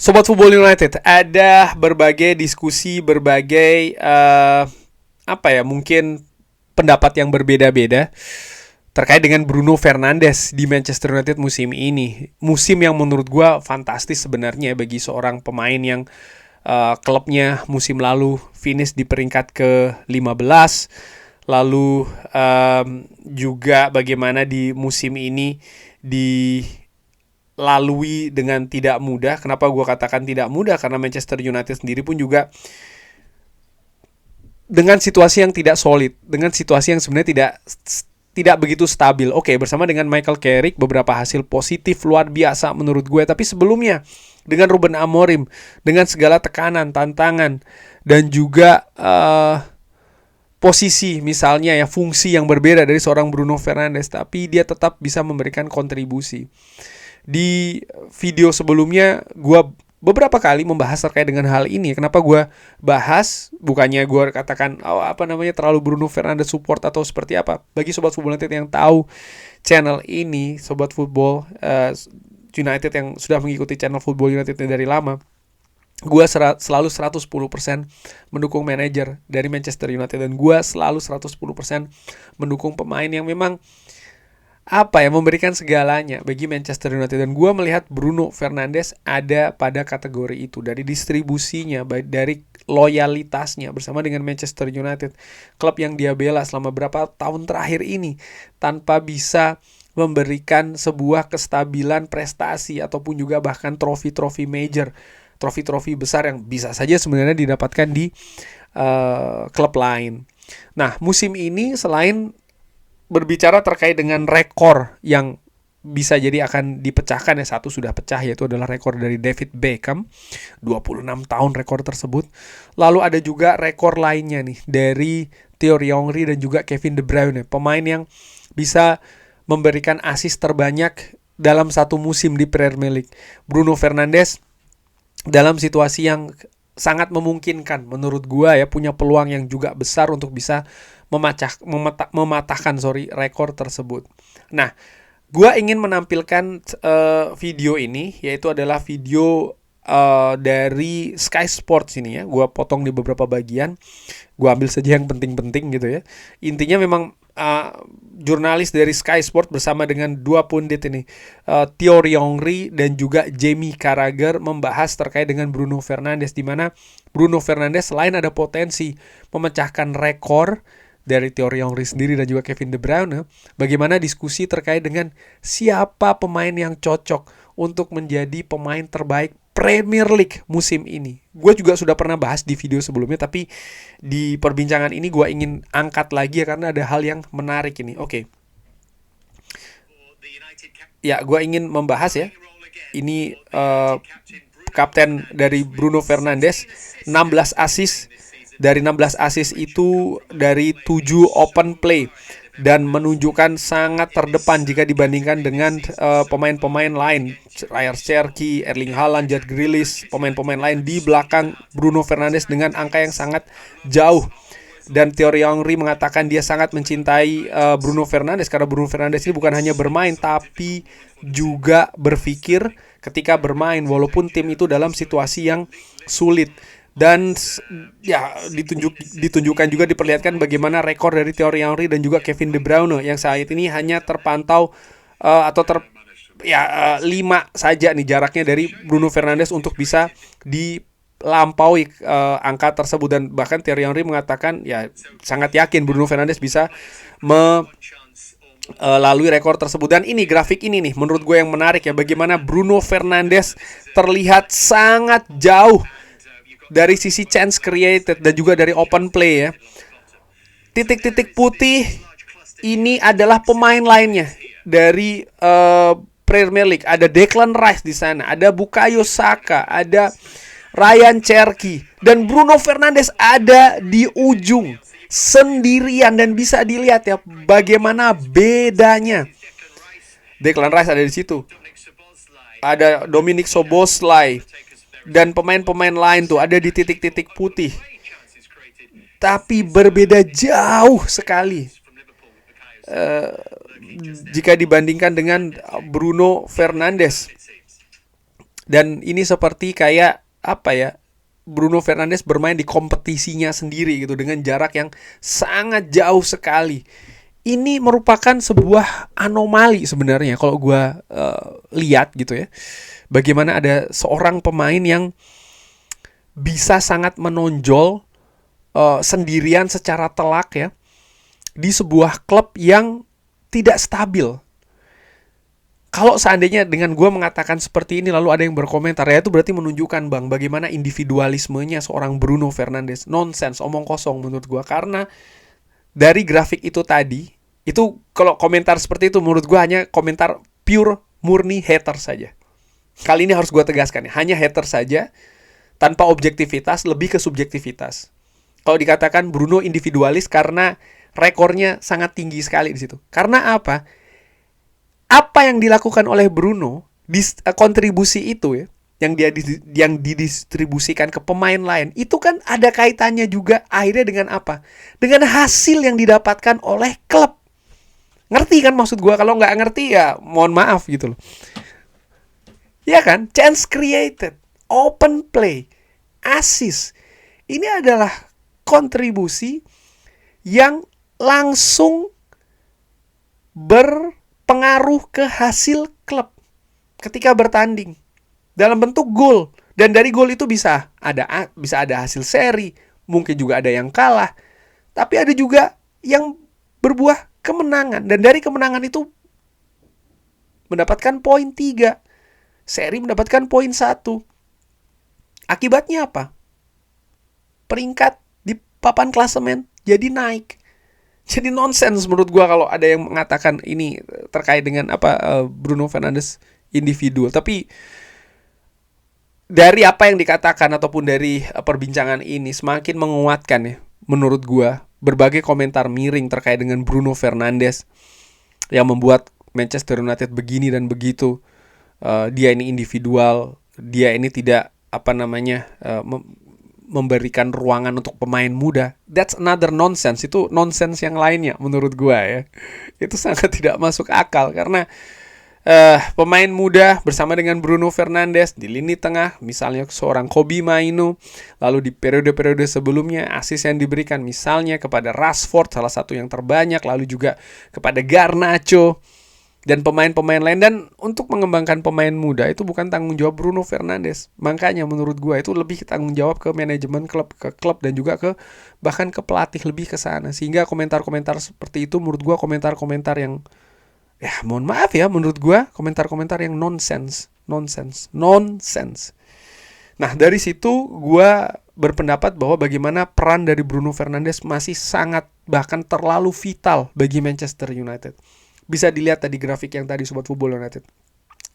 Sobat Football United, ada berbagai diskusi, berbagai mungkin pendapat yang berbeda-beda terkait dengan Bruno Fernandes di Manchester United musim ini. Musim yang menurut gue fantastis sebenarnya bagi seorang pemain yang klubnya musim lalu finish di peringkat ke-15. Lalu juga bagaimana di musim ini dilalui dengan tidak mudah. Kenapa gue katakan tidak mudah? Karena Manchester United sendiri pun juga dengan situasi yang tidak solid, dengan situasi yang sebenarnya tidak begitu stabil. Oke, bersama dengan Michael Carrick beberapa hasil positif luar biasa menurut gue, tapi sebelumnya dengan Ruben Amorim, dengan segala tekanan, tantangan, dan juga posisi misalnya ya, fungsi yang berbeda dari seorang Bruno Fernandes, tapi dia tetap bisa memberikan kontribusi. Di video sebelumnya gue beberapa kali membahas terkait dengan hal ini. Kenapa gue bahas? Bukannya gue katakan terlalu Bruno Fernandes support atau seperti apa. Bagi Sobat Football United yang tahu channel ini, Sobat Football United yang sudah mengikuti channel Football United dari lama, gue selalu 110% mendukung manajer dari Manchester United, dan gue selalu 110% mendukung pemain yang memang memberikan segalanya bagi Manchester United. Dan gue melihat Bruno Fernandes ada pada kategori itu, dari distribusinya, dari loyalitasnya bersama dengan Manchester United, klub yang dia bela selama berapa tahun terakhir ini, tanpa bisa memberikan sebuah kestabilan prestasi ataupun juga bahkan trofi-trofi major, trofi-trofi besar yang bisa saja sebenarnya didapatkan di klub lain. Nah, musim ini selain berbicara terkait dengan rekor yang bisa jadi akan dipecahkan, ya satu sudah pecah, yaitu adalah rekor dari David Beckham, 26 tahun rekor tersebut. Lalu ada juga rekor lainnya nih dari Thierry Henry dan juga Kevin De Bruyne, pemain yang bisa memberikan assist terbanyak dalam satu musim di Premier League. Bruno Fernandes dalam situasi yang sangat memungkinkan menurut gua ya, punya peluang yang juga besar untuk bisa mematahkan rekor tersebut. Nah, gua ingin menampilkan video ini, yaitu adalah video dari Sky Sports ini ya. Gua potong di beberapa bagian, gua ambil saja yang penting-penting gitu ya. Intinya memang jurnalis dari Sky Sports bersama dengan dua pundit ini, Thierry Henry dan juga Jamie Carragher, membahas terkait dengan Bruno Fernandes, di mana Bruno Fernandes selain ada potensi memecahkan rekor dari Thierry Henry sendiri dan juga Kevin De Bruyne, bagaimana diskusi terkait dengan siapa pemain yang cocok untuk menjadi pemain terbaik Premier League musim ini. Gue juga sudah pernah bahas di video sebelumnya, tapi di perbincangan ini gue ingin angkat lagi ya, karena ada hal yang menarik ini. Oke. Ya, gue ingin membahas ya. Ini kapten dari Bruno Fernandes, 16 assist. Dari 16 assist itu dari 7 open play, dan menunjukkan sangat terdepan jika dibandingkan dengan pemain-pemain lain, Ryan Cherky, Erling Haaland, Jack Grealish, pemain-pemain lain di belakang Bruno Fernandes dengan angka yang sangat jauh. Dan Thierry Henry mengatakan dia sangat mencintai Bruno Fernandes, karena Bruno Fernandes ini bukan hanya bermain tapi juga berpikir ketika bermain, walaupun tim itu dalam situasi yang sulit. Dan ya ditunjukkan juga, diperlihatkan bagaimana rekor dari Thierry Henry dan juga Kevin De Bruyne yang saat ini hanya terpantau 5 saja nih jaraknya dari Bruno Fernandes untuk bisa dilampaui angka tersebut. Dan bahkan Thierry Henry mengatakan ya sangat yakin Bruno Fernandes bisa melalui rekor tersebut. Dan ini grafik ini nih menurut gue yang menarik ya, bagaimana Bruno Fernandes terlihat sangat jauh dari sisi chance created dan juga dari open play ya. Titik-titik putih ini adalah pemain lainnya dari Premier League. Ada Declan Rice di sana, ada Bukayo Saka, ada Ryan Cherky, dan Bruno Fernandes ada di ujung sendirian. Dan bisa dilihat ya bagaimana bedanya. Declan Rice ada di situ, ada Dominic Szoboszlai, dan pemain-pemain lain tuh ada di titik-titik putih, tapi berbeda jauh sekali jika dibandingkan dengan Bruno Fernandes. Dan ini seperti kayak apa ya, Bruno Fernandes bermain di kompetisinya sendiri gitu dengan jarak yang sangat jauh sekali. Ini merupakan sebuah anomali sebenarnya kalau gue lihat gitu ya. Bagaimana ada seorang pemain yang bisa sangat menonjol sendirian secara telak ya di sebuah klub yang tidak stabil. Kalau seandainya dengan gue mengatakan seperti ini lalu ada yang berkomentar, ya itu berarti menunjukkan bang bagaimana individualismenya seorang Bruno Fernandes. Nonsense, omong kosong menurut gue. Karena dari grafik itu tadi, itu kalau komentar seperti itu menurut gue hanya komentar pure murni hater saja. Kali ini harus gue tegaskan ya, hanya hater saja, tanpa objektivitas, lebih ke subjektivitas. Kalau dikatakan Bruno individualis karena rekornya sangat tinggi sekali di situ. Karena apa? Apa yang dilakukan oleh Bruno, kontribusi itu ya, yang didistribusikan ke pemain lain, itu kan ada kaitannya juga akhirnya dengan apa? Dengan hasil yang didapatkan oleh klub. Ngerti kan maksud gue? Kalau nggak ngerti ya mohon maaf gitu loh. Ya kan? Chance created, open play, assist. Ini adalah kontribusi yang langsung berpengaruh ke hasil klub ketika bertanding dalam bentuk gol. Dan dari gol itu bisa ada hasil seri, mungkin juga ada yang kalah, tapi ada juga yang berbuah kemenangan. Dan dari kemenangan itu mendapatkan poin 3, seri mendapatkan poin 1. Akibatnya apa? Peringkat di papan klasemen jadi naik. Jadi nonsens menurut gue kalau ada yang mengatakan ini terkait dengan Bruno Fernandes individual. Tapi dari apa yang dikatakan ataupun dari perbincangan ini semakin menguatkan ya menurut gue berbagai komentar miring terkait dengan Bruno Fernandes yang membuat Manchester United begini dan begitu. Dia ini individual, dia ini tidak memberikan ruangan untuk pemain muda. That's another nonsense. Itu nonsense yang lainnya menurut gue ya. Itu sangat tidak masuk akal karena pemain muda bersama dengan Bruno Fernandes di lini tengah, misalnya seorang Kobbie Mainoo, lalu di periode-periode sebelumnya asis yang diberikan misalnya kepada Rashford, salah satu yang terbanyak, lalu juga kepada Garnacho dan pemain-pemain lain. Dan untuk mengembangkan pemain muda itu bukan tanggung jawab Bruno Fernandes. Makanya menurut gue itu lebih tanggung jawab ke manajemen klub, ke klub dan juga bahkan ke pelatih, lebih ke sana. Sehingga komentar-komentar seperti itu menurut gue komentar-komentar yang ya mohon maaf ya, menurut gue komentar-komentar yang nonsense. Nah dari situ gue berpendapat bahwa bagaimana peran dari Bruno Fernandes masih sangat bahkan terlalu vital bagi Manchester United. Bisa dilihat tadi grafik yang tadi Sobat Football United.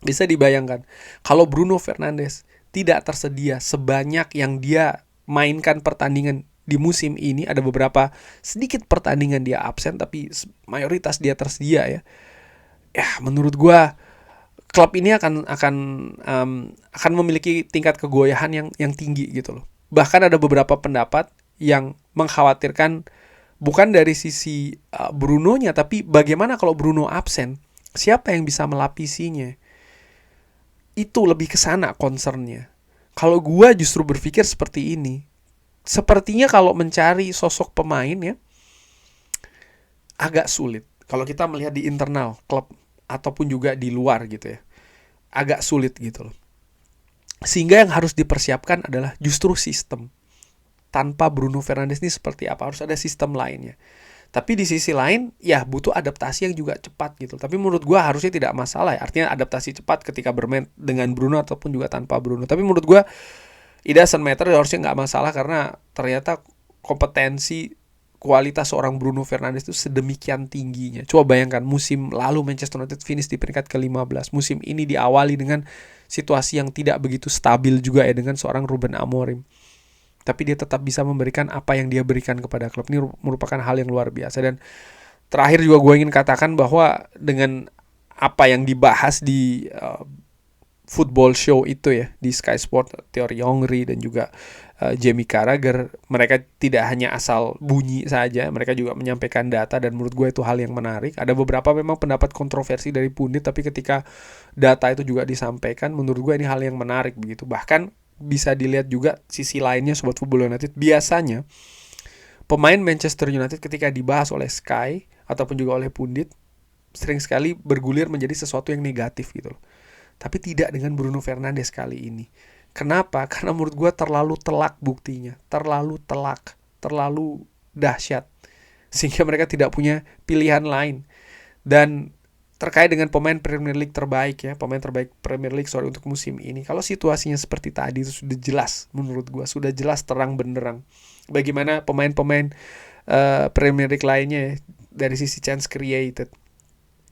Bisa dibayangkan kalau Bruno Fernandes tidak tersedia sebanyak yang dia mainkan pertandingan di musim ini. Ada beberapa sedikit pertandingan dia absen, tapi mayoritas dia tersedia ya. Ya menurut gue klub ini akan memiliki tingkat kegoyahan yang tinggi gitu loh. Bahkan ada beberapa pendapat yang mengkhawatirkan bukan dari sisi Bruno-nya, tapi bagaimana kalau Bruno absen? Siapa yang bisa melapisinya? Itu lebih ke sana concern-nya. Kalau gue justru berpikir seperti ini. Sepertinya kalau mencari sosok pemain ya agak sulit. Kalau kita melihat di internal klub ataupun juga di luar gitu ya. Agak sulit gitu loh. Sehingga yang harus dipersiapkan adalah justru sistem. Tanpa Bruno Fernandes ini seperti apa? Harus ada sistem lainnya. Tapi di sisi lain, ya butuh adaptasi yang juga cepat gitu. Tapi menurut gue harusnya tidak masalah ya. Artinya adaptasi cepat ketika bermain dengan Bruno ataupun juga tanpa Bruno. Tapi menurut gue, it doesn't matter, harusnya nggak masalah. Karena ternyata kompetensi, kualitas seorang Bruno Fernandes itu sedemikian tingginya. Coba bayangkan, musim lalu Manchester United finish di peringkat ke-15. Musim ini diawali dengan situasi yang tidak begitu stabil juga ya, dengan seorang Ruben Amorim. Tapi dia tetap bisa memberikan apa yang dia berikan kepada klub. Ini merupakan hal yang luar biasa. Dan terakhir juga gue ingin katakan bahwa dengan apa yang dibahas di football show itu ya di Sky Sport, Thierry Henry dan juga Jamie Carragher, mereka tidak hanya asal bunyi saja, mereka juga menyampaikan data, dan menurut gue itu hal yang menarik. Ada beberapa memang pendapat kontroversi dari pundit, tapi ketika data itu juga disampaikan, menurut gue ini hal yang menarik begitu. Bahkan bisa dilihat juga sisi lainnya Sobat Football United, biasanya pemain Manchester United ketika dibahas oleh Sky ataupun juga oleh pundit sering sekali bergulir menjadi sesuatu yang negatif gitu loh. Tapi tidak dengan Bruno Fernandes kali ini. Kenapa? Karena menurut gue terlalu telak buktinya. Terlalu telak. Terlalu dahsyat. Sehingga mereka tidak punya pilihan lain. Dan terkait dengan pemain Premier League terbaik ya. Pemain terbaik Premier League untuk musim ini. Kalau situasinya seperti tadi itu sudah jelas menurut gue. Sudah jelas terang benderang. Bagaimana pemain-pemain Premier League lainnya ya, dari sisi chance created.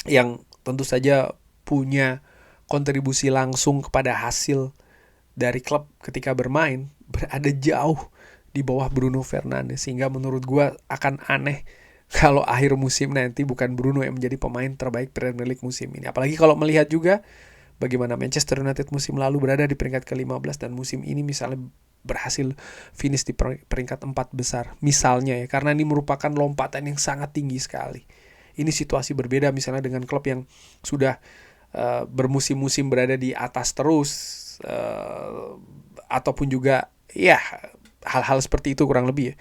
Yang tentu saja punya kontribusi langsung kepada hasil dari klub ketika bermain berada jauh di bawah Bruno Fernandes, sehingga menurut gue akan aneh kalau akhir musim nanti bukan Bruno yang menjadi pemain terbaik Premier League musim ini. Apalagi kalau melihat juga bagaimana Manchester United musim lalu berada di peringkat ke-15 dan musim ini misalnya berhasil finish di peringkat 4 besar misalnya ya, karena ini merupakan lompatan yang sangat tinggi sekali. Ini situasi berbeda misalnya dengan klub yang sudah bermusim-musim berada di atas terus, ataupun juga ya hal-hal seperti itu kurang lebih ya.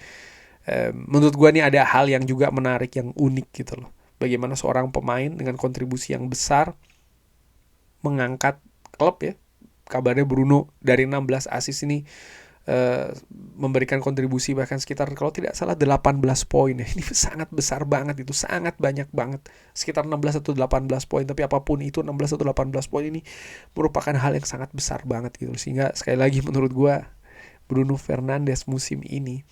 Menurut gue nih ada hal yang juga menarik, yang unik gitu loh. Bagaimana seorang pemain dengan kontribusi yang besar mengangkat klub ya. Kabarnya Bruno dari 16 assist ini memberikan kontribusi bahkan sekitar kalau tidak salah 18 poin ya. Ini sangat besar banget, itu sangat banyak banget, sekitar 16 atau 18 poin. Tapi apapun itu 16 atau 18 poin ini merupakan hal yang sangat besar banget gitu. Sehingga sekali lagi menurut gue Bruno Fernandes musim ini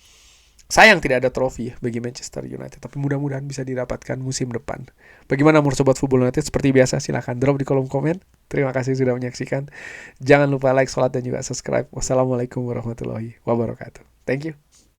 sayang tidak ada trofi ya bagi Manchester United, tapi mudah-mudahan bisa didapatkan musim depan. Bagaimana menurut Sobat Football United? Seperti biasa silahkan drop di kolom komen. Terima kasih sudah menyaksikan. Jangan lupa like, sholat, dan juga subscribe. Wassalamualaikum warahmatullahi wabarakatuh. Thank you.